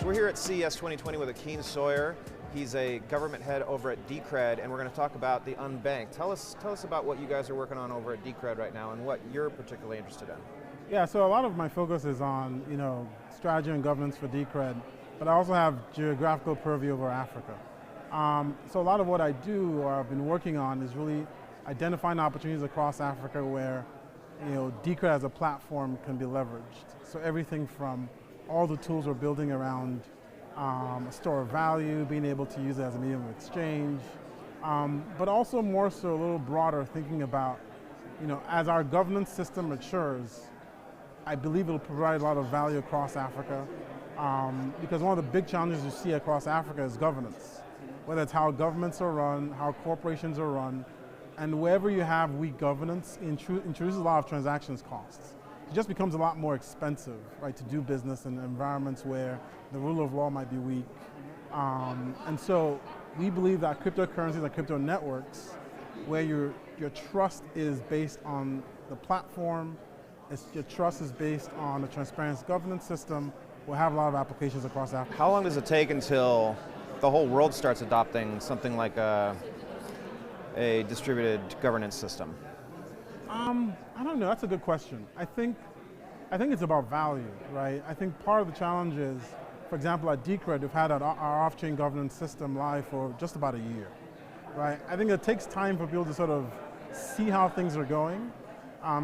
So we're here at CES 2020 with Akin Sawyerr. He's a government head over at Decred, and we're going to talk about the Unbanked. Tell us about what you guys are working on over at Decred right now and what you're particularly interested in. Yeah, so a lot of my focus is on strategy and governance for Decred, but I also have geographical purview over Africa. So a lot of what I do or I've been working on is really identifying opportunities across Africa where Decred as a platform can be leveraged. So everything from all the tools we're building around a store of value, being able to use it as a medium of exchange, but also more so a little broader, thinking about, as our governance system matures, I believe it'll provide a lot of value across Africa, because one of the big challenges you see across Africa is governance, whether it's how governments are run, how corporations are run, and wherever you have weak governance, introduces a lot of transactions costs. It just becomes a lot more expensive, right, to do business in environments where the rule of law might be weak. And so we believe that cryptocurrencies and crypto networks, where your trust is based on the platform, your trust is based on a transparent governance system, will have a lot of applications across Africa. How long does it take until the whole world starts adopting something like a distributed governance system? I don't know, that's a good question. I think it's about value, right? I think part of the challenge is, for example, at Decred, we've had our off-chain governance system live for just about a year, right? I think it takes time for people to sort of see how things are going,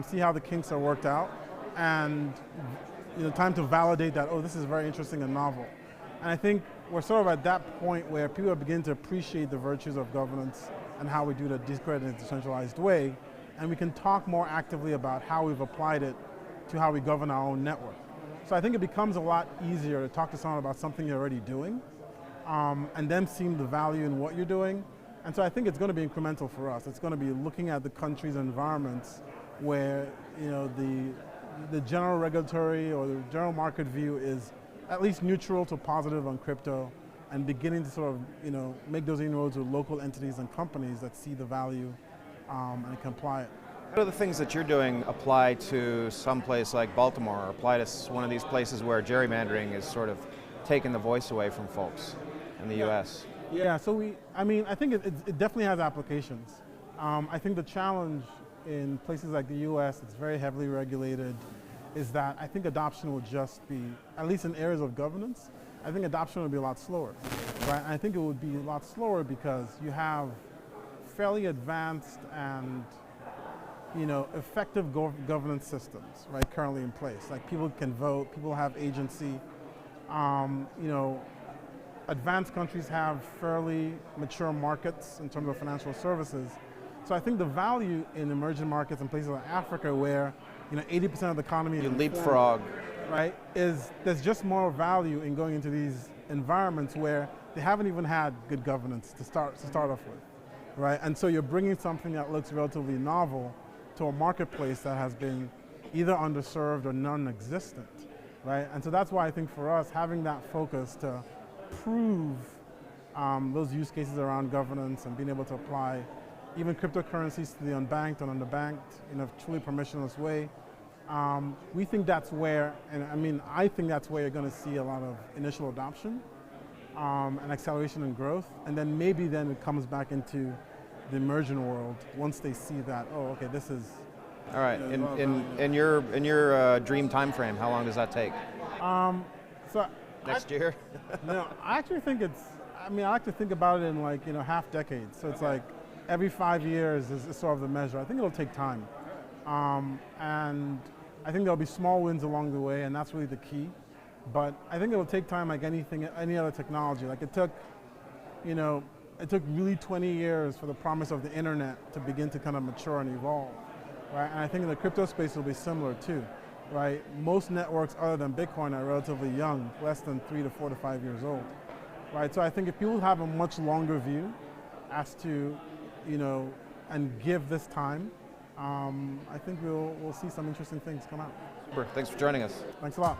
see how the kinks are worked out, and time to validate that, oh, this is very interesting and novel. And I think we're sort of at that point where people are beginning to appreciate the virtues of governance and how we do the Decred in a decentralized way, and we can talk more actively about how we've applied it to how we govern our own network. So I think it becomes a lot easier to talk to someone about something you're already doing, and them seeing the value in what you're doing. And so I think it's going to be incremental for us. It's going to be looking at the country's environments where the general regulatory or the general market view is at least neutral to positive on crypto, and beginning to sort of make those inroads with local entities and companies that see the value and can apply it. How do the things that you're doing apply to some place like Baltimore, or apply to one of these places where gerrymandering is sort of taking the voice away from folks in the US? Yeah, so I think it definitely has applications. I think the challenge in places like the US, it's very heavily regulated, is that I think adoption will just be, at least in areas of governance, I think adoption will be a lot slower, right? And I think it would be a lot slower because you have fairly advanced and effective governance systems, right, currently in place. Like, people can vote, people have agency. Advanced countries have fairly mature markets in terms of financial services. So I think the value in emerging markets in places like Africa, where 80% of the economy you leapfrog, right, there's just more value in going into these environments where they haven't even had good governance to start off with, right? And so you're bringing something that looks relatively novel to a marketplace that has been either underserved or non-existent, right? And so that's why I think for us, having that focus to prove those use cases around governance and being able to apply even cryptocurrencies to the unbanked and underbanked in a truly permissionless way, we think that's where, and I think that's where you're going to see a lot of initial adoption and acceleration and growth, and then maybe then it comes back into the emerging world once they see that, oh, okay, this is. All right. In your dream time frame, how long does that take? Next year? No, I actually think I like to think about it in half decades. So it's like every 5 years is sort of the measure. I think it'll take time, and I think there'll be small wins along the way, and that's really the key. But I think it'll take time, like any other technology. Like it took really 20 years for the promise of the internet to begin to kind of mature and evolve, right? And I think in the crypto space it'll be similar too, right? Most networks other than Bitcoin are relatively young, less than 3 to 4 to 5 years old, right? So I think if people have a much longer view as to, and give this time, I think we'll see some interesting things come out. Super. Thanks for joining us. Thanks a lot.